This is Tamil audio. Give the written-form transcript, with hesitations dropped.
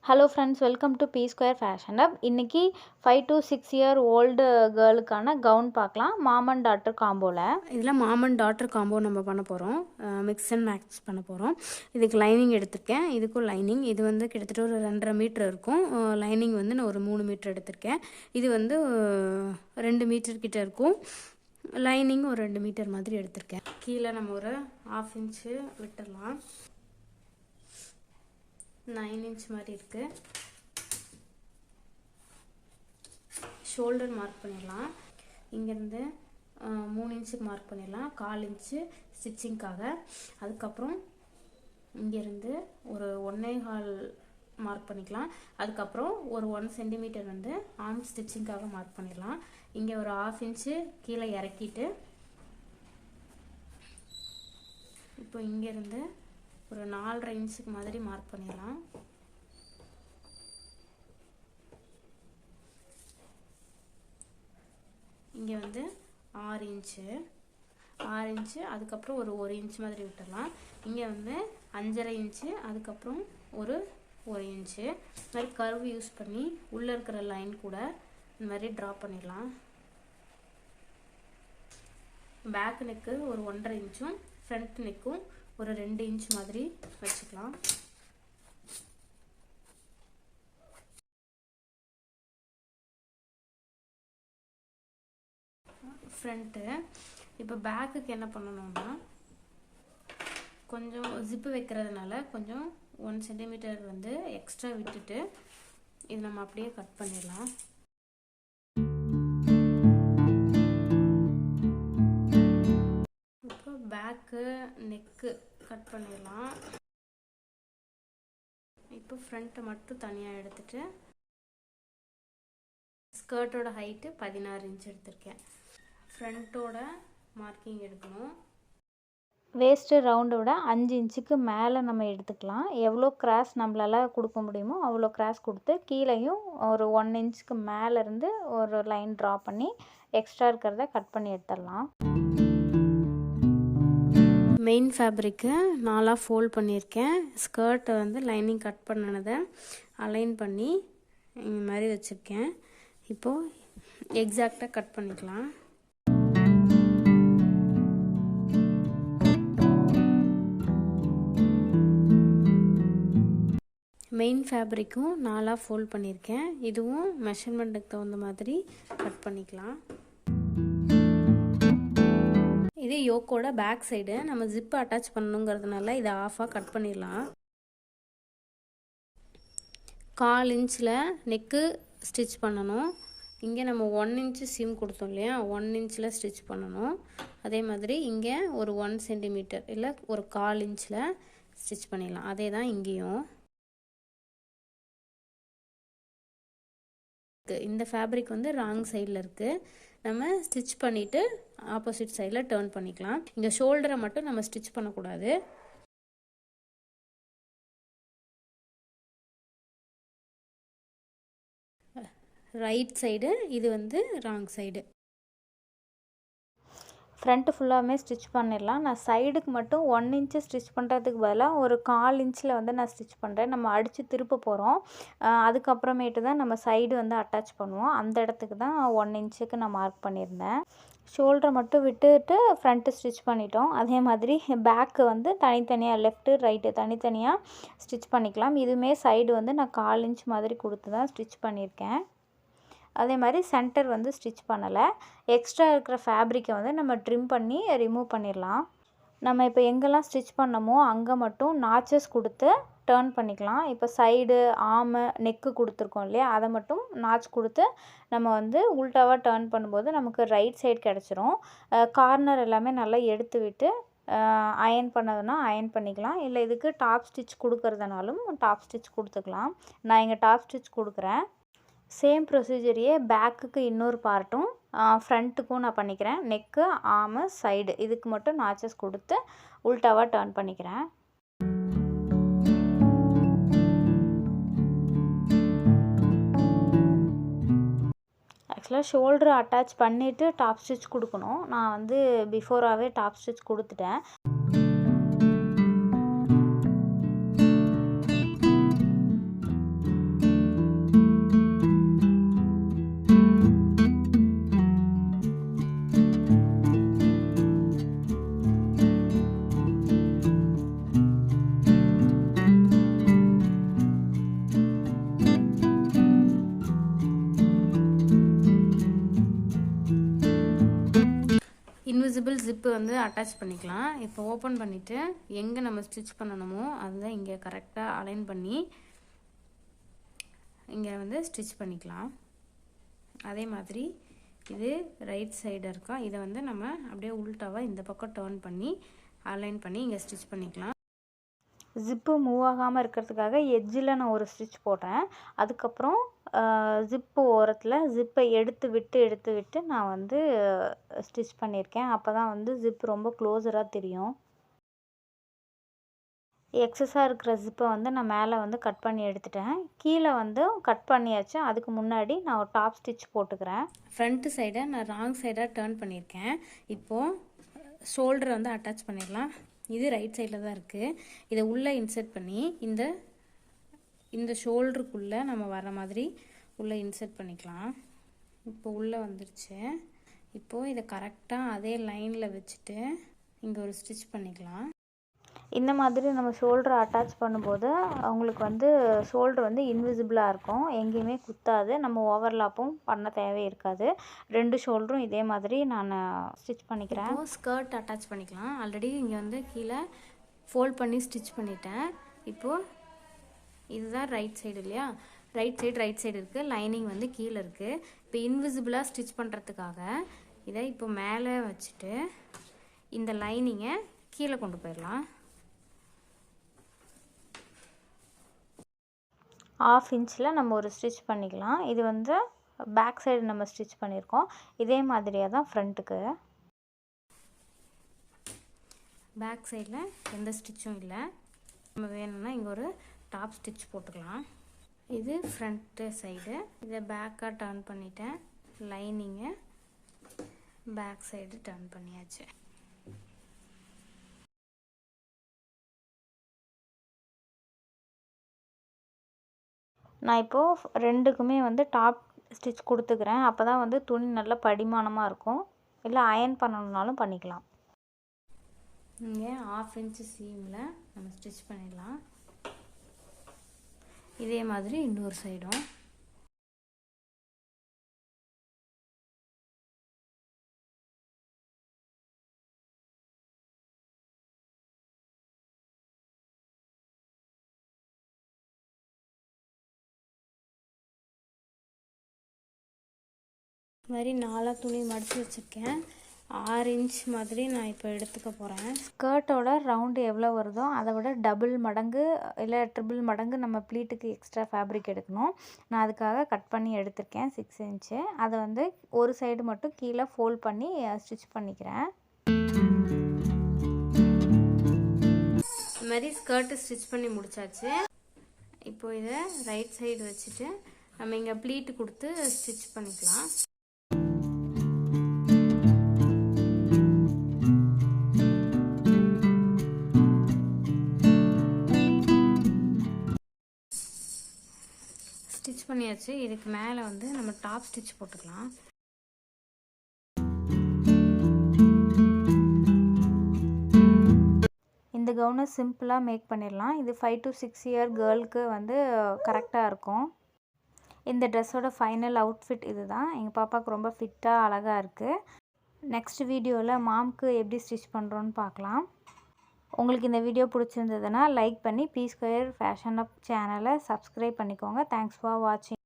Hello friends, welcome to B square fashion hub. இன்றைக்கி 5 to 6 இயர் ஓல்டு கேர்ளுக்கான கவுன் பார்க்கலாம். மாம் அண்ட் டாட்டர் காம்போவில் இதில் மாம் அண்ட் டாட்டர் காம்போ நம்ம பண்ண போகிறோம். மிக்ஸ் அண்ட் மேட்ச் பண்ண போகிறோம். இதுக்கு லைனிங் எடுத்திருக்கேன். இதுக்கும் லைனிங் இது வந்து கிட்டத்தட்ட ஒரு 2.5 மீட்டர் இருக்கும். லைனிங் வந்து நான் ஒரு 3 மீட்டர் எடுத்திருக்கேன். இது வந்து 2 மீட்டர் கிட்ட இருக்கும். லைனிங் ஒரு 2 மீட்டர் மாதிரி எடுத்திருக்கேன். கீழே நம்ம ஒரு 1/2 இன்ச்சு விட்டுடலாம். 9 இன்ச் மாதிரி இருக்குது. ஷோல்டர் மார்க் பண்ணிடலாம். இங்கேருந்து 3 இன்ச்சுக்கு மார்க் பண்ணிடலாம். 1/4 இன்ச்சு ஸ்டிச்சிங்க்காக. அதுக்கப்புறம் இங்கேருந்து ஒரு 1.25 மார்க் பண்ணிக்கலாம். அதுக்கப்புறம் ஒரு 1 சென்டிமீட்டர் வந்து ஆர்ம் ஸ்டிச்சிங்க்காக மார்க் பண்ணிடலாம். இங்கே ஒரு 1/2 இன்ச்சு கீழே இறக்கிட்டு இப்போ இங்கேருந்து ஒரு 4.5 இன்ச்சுக்கு மாதிரி மார்க் பண்ணிடலாம். இங்கே வந்து 6 இன்ச்சு அதுக்கப்புறம் ஒரு 1 இன்ச் மாதிரி விட்டுடலாம். இங்கே வந்து 5.5 இன்ச்சு அதுக்கப்புறம் ஒரு 1 இன்ச்சு மாதிரி கர்வ் யூஸ் பண்ணி உள்ளே இருக்கிற லைன் கூட இந்த மாதிரி ட்ரா பண்ணிடலாம். பேக் நெக்கு ஒரு 1.5 இன்ச்சும் ஃப்ரண்ட் நெக்கும் ஒரு 2 இன்ச் மாதிரி வச்சுக்கலாம். ஃப்ரண்ட்டு இப்போ பேக்குக்கு என்ன பண்ணணும்னா, கொஞ்சம் ஜிப்பு வைக்கிறதுனால கொஞ்சம் 1 சென்டிமீட்டர் வந்து எக்ஸ்ட்ரா விட்டுட்டு இது நம்ம அப்படியே கட் பண்ணிடலாம். இப்போ பேக்கு நெக்கு கட் பண்ணிடலாம். இப்போ ஃப்ரண்ட்டை மட்டும் தனியாக எடுத்துட்டு ஸ்கர்ட்டோட ஹைட்டு 16 இன்ச் எடுத்திருக்கேன். ஃப்ரண்ட்டோட மார்க்கிங் எடுக்கணும். வேஸ்ட்டு ரவுண்டை விட 5 இன்ச்சுக்கு மேலே நம்ம எடுத்துக்கலாம். எவ்வளோ கிராஸ் நம்மளால் கொடுக்க முடியுமோ அவ்வளோ கிராஸ் கொடுத்து கீழேயும் ஒரு 1 இன்ச்சுக்கு மேலேருந்து ஒரு லைன் ட்ரா பண்ணி எக்ஸ்ட்ரா இருக்கிறத கட் பண்ணி எடுத்துடலாம். மெயின் ஃபேப்ரிக்கு 4 ஃபோல்ட் பண்ணியிருக்கேன். ஸ்கர்ட்டை வந்து லைனிங் கட் பண்ணினதை அலைன் பண்ணி இந்த மாதிரி வச்சுருக்கேன். இப்போது எக்ஸாக்டாக கட் பண்ணிக்கலாம். மெயின் ஃபேப்ரிக்கும் 4 ஃபோல்ட் பண்ணியிருக்கேன். இதுவும் மெஷர்மெண்ட்டுக்கு தகுந்த மாதிரி கட் பண்ணிக்கலாம். இது யோக்கோட பேக் சைடு. நம்ம ஜிப்பு அட்டாச் பண்ணணுங்கிறதுனால இதை ஆஃபாக கட் பண்ணிடலாம். 1/4 இன்ச்சில் நெக்கு ஸ்டிச் பண்ணணும். இங்கே நம்ம 1 இன்ச்சு சீம் கொடுத்தோம் இல்லையா, 1 இன்ச்சில் ஸ்டிச் பண்ணணும். அதே மாதிரி இங்கே ஒரு 1 சென்டிமீட்டர் இல்லை ஒரு 1/4 இன்ச்சில் ஸ்டிச் பண்ணிடலாம். அதே தான் இங்கேயும். இந்த ஃபேப்ரிக் வந்து ராங் சைடில் இருக்குது. நம்ம ஸ்டிச் பண்ணிவிட்டு ஆப்போசிட் சைடில் டர்ன் பண்ணிக்கலாம். இங்கே ஷோல்டரை மட்டும் நம்ம ஸ்டிச் பண்ணக்கூடாது. ரைட் சைடு, இது வந்து ராங் சைடு. ஃப்ரண்ட்டு ஃபுல்லாமே ஸ்டிச் பண்ணிடலாம். நான் சைடுக்கு மட்டும் 1 இன்ச்சு ஸ்டிச் பண்ணுறதுக்கு பதிலாக ஒரு 1/4 இன்ச்சில் வந்து நான் ஸ்டிச் பண்ணுறேன். நம்ம அடித்து திருப்ப போகிறோம். அதுக்கப்புறமேட்டு தான் நம்ம சைடு வந்து அட்டாச் பண்ணுவோம். அந்த இடத்துக்கு தான் 1 இன்ச்சுக்கு நான் மார்க் பண்ணியிருந்தேன். ஷோல்டரை மட்டும் விட்டுட்டு ஃப்ரண்ட்டு ஸ்டிச் பண்ணிட்டோம். அதே மாதிரி பேக்கு வந்து தனித்தனியாக லெஃப்ட்டு ரைட்டு தனித்தனியாக ஸ்டிச் பண்ணிக்கலாம். இதுவுமே சைடு வந்து நான் 1/4 இன்ச் மாதிரி கொடுத்து தான் ஸ்டிச் பண்ணியிருக்கேன். அதே மாதிரி சென்டர் வந்து ஸ்டிச் பண்ணலை. எக்ஸ்ட்ரா இருக்கிற ஃபேப்ரிக்கை வந்து நம்ம ட்ரிம் பண்ணி ரிமூவ் பண்ணிடலாம். நம்ம இப்போ எங்கெல்லாம் ஸ்டிச் பண்ணமோ அங்கே மட்டும் நாச்சஸ் கொடுத்து டர்ன் பண்ணிக்கலாம். இப்போ சைடு ஆர்மு நெக்கு கொடுத்துருக்கோம் இல்லையா, அதை மட்டும் நாச் கொடுத்து நம்ம வந்து உல்டாவாக டர்ன் பண்ணும்போது நமக்கு ரைட் சைடு கிடச்சிரும். கார்னர் எல்லாமே நல்லா எடுத்து விட்டு அயன் பண்ணதுன்னா அயன் பண்ணிக்கலாம். இல்லை இதுக்கு டாப் ஸ்டிச் கொடுக்கறதுனாலும் டாப் ஸ்டிச் கொடுத்துக்கலாம். நான் இங்கே டாப் ஸ்டிச் கொடுக்குறேன். சேம் ப்ரொசீஜரையே பேக்குக்கு இன்னொரு பார்ட்டும் ஃப்ரண்ட்டுக்கும் நான் பண்ணிக்கிறேன். நெக்கு ஆர்மு சைடு இதுக்கு மட்டும் நாச்சஸ் கொடுத்து உல்டாவாக டர்ன் பண்ணிக்கிறேன். ஆக்சுவலாக ஷோல்டர் அட்டாச் பண்ணிவிட்டு டாப் ஸ்டிச் கொடுக்கணும். நான் வந்து பிஃபோராகவே டாப் ஸ்டிச் கொடுத்துட்டேன். ஜிப்பு வந்து அட்டாச் பண்ணிக்கலாம். இப்போ ஓப்பன் பண்ணிவிட்டு எங்கே நம்ம ஸ்டிச் பண்ணணுமோ அதுதான் இங்கே கரெக்டாக அலைன் பண்ணி இங்கே வந்து ஸ்டிச் பண்ணிக்கலாம். அதே மாதிரி இது ரைட் சைடு இருக்கா, இதை வந்து நம்ம அப்படியே உள்டாவாக இந்த பக்கம் டர்ன் பண்ணி அலைன் பண்ணி இங்கே ஸ்டிச் பண்ணிக்கலாம். ஜிப்பு மூவ் ஆகாமல் இருக்கிறதுக்காக எட்ஜில் நான் ஒரு ஸ்டிச் போட்டேன். அதுக்கப்புறம் ஜிப்பு ஓரத்தில் ஜிப்பை எடுத்து விட்டு நான் வந்து ஸ்டிச் பண்ணியிருக்கேன். அப்போ தான் வந்து ஜிப் ரொம்ப க்ளோஸராக தெரியும். எக்ஸஸாக இருக்கிற ஜிப்பை வந்து நான் மேலே வந்து கட் பண்ணி எடுத்துட்டேன். கீழே வந்து கட் பண்ணியாச்சு. அதுக்கு முன்னாடி நான் ஒரு டாப் ஸ்டிச் போட்டுக்கிறேன். ஃப்ரண்ட்டு சைடை நான் ராங் சைடாக டர்ன் பண்ணியிருக்கேன். இப்போது ஷோல்டரை வந்து அட்டாச் பண்ணிடலாம். இது ரைட் சைடில் தான் இருக்குது. இதை உள்ளே இன்சர்ட் பண்ணி இந்த ஷோல்டருக்குள்ளே நம்ம வர மாதிரி உள்ளே இன்சர்ட் பண்ணிக்கலாம். இப்போ உள்ளே வந்துருச்சு. இப்போது இதை கரெக்டாக அதே லைனில் வச்சுட்டு இங்கே ஒரு ஸ்டிச் பண்ணிக்கலாம். இந்த மாதிரி நம்ம ஷோல்டரை அட்டாச் பண்ணும்போது அவங்களுக்கு வந்து ஷோல்டர் வந்து இன்விசிபிளாக இருக்கும், எங்கேயுமே குத்தாது, நம்ம ஓவர்லாப்பும் பண்ண தேவை இருக்காது. 2 ஷோல்டரும் இதே மாதிரி நான் ஸ்டிச் பண்ணிக்கிறேன். ஸ்கர்ட் அட்டாச் பண்ணிக்கலாம். ஆல்ரெடி இங்கே வந்து கீழே ஃபோல்ட் பண்ணி ஸ்டிச் பண்ணிட்டேன். இப்போது இதுதான் ரைட் சைடு இல்லையா, ரைட் சைடு இருக்குது, லைனிங் வந்து கீழே இருக்குது. இப்போ இன்விசிபிளாக ஸ்டிச் பண்ணுறதுக்காக இதை இப்போ மேலே வச்சுட்டு இந்த லைனிங்கை கீழே கொண்டு போயிடலாம். 1/2 இன்ச்சில் நம்ம ஒரு ஸ்டிச் பண்ணிக்கலாம். இது வந்து பேக் சைடு நம்ம ஸ்டிச் பண்ணியிருக்கோம். இதே மாதிரியே தான் ஃப்ரண்ட்டுக்கு. பேக் சைடில் எந்த ஸ்டிச்சும் இல்லை. நம்ம வேணும்னா இங்கே ஒரு டாப் ஸ்டிச் போட்டுக்கலாம். இது ஃப்ரண்ட்டு சைடு. இதை பேக்காக டர்ன் பண்ணிட்டேன். லைனிங்கை பேக் சைடு டர்ன் பண்ணியாச்சு. நான் இப்போது 2க்குமே வந்து டாப் ஸ்டிச் கொடுத்துக்கிறேன். அப்போ தான் வந்து துணி நல்லா படிமானமாக இருக்கும். இல்லை அயர்ன் பண்ணணுன்னாலும் பண்ணிக்கலாம். இங்கே 1/2 இன்ச்சு சீமில் நம்ம ஸ்டிச் பண்ணிடலாம். இதே மாதிரி இன்னொரு சைடும். இது மாதிரி 4 துணி மடித்து வச்சுருக்கேன். 6 இன்ச் மாதிரி நான் இப்போ எடுத்துக்க போகிறேன். ஸ்கர்ட்டோட ரவுண்டு எவ்வளோ வருதோ அதை விட டபுள் மடங்கு இல்லை ட்ரிபிள் மடங்கு நம்ம ப்ளீட்டுக்கு எக்ஸ்ட்ரா ஃபேப்ரிக் எடுக்கணும். நான் அதுக்காக கட் பண்ணி எடுத்திருக்கேன் 6 இன்ச்சு. அதை வந்து ஒரு சைடு மட்டும் கீழே ஃபோல்ட் பண்ணி ஸ்டிச் பண்ணிக்கிறேன். இது மாதிரி ஸ்கர்ட்டு ஸ்டிச் பண்ணி முடிச்சாச்சு. இப்போ இதை ரைட் சைடு வச்சுட்டு நம்ம இங்கே ப்ளீட்டு கொடுத்து ஸ்டிச் பண்ணிக்கலாம். ஸ்டிச் பண்ணியாச்சு. இதுக்கு மேலே வந்து நம்ம டாப் ஸ்டிச் போட்டுக்கலாம். இந்த கவுனை சிம்பிளாக மேக் பண்ணிடலாம். இது 5 to 6 இயர் கேர்ளுக்கு வந்து கரெக்டாக இருக்கும். இந்த ட்ரெஸ்ஸோட ஃபைனல் அவுட்ஃபிட் இது தான். எங்கள் பாப்பாவுக்கு ரொம்ப ஃபிட்டாக அழகாக இருக்குது. நெக்ஸ்ட் வீடியோவில் மாம்க்கு எப்படி ஸ்டிச் பண்ணுறோன்னு பார்க்கலாம். உங்களுக்கு இந்த வீடியோ பிடிச்சிருந்ததுன்னா லைக் பண்ணி பி ஸ்கொயர் ஃபேஷன் அப் சேனலை சப்ஸ்கிரைப் பண்ணிக்கோங்க. தேங்க்ஸ் ஃபார் வாட்சிங்.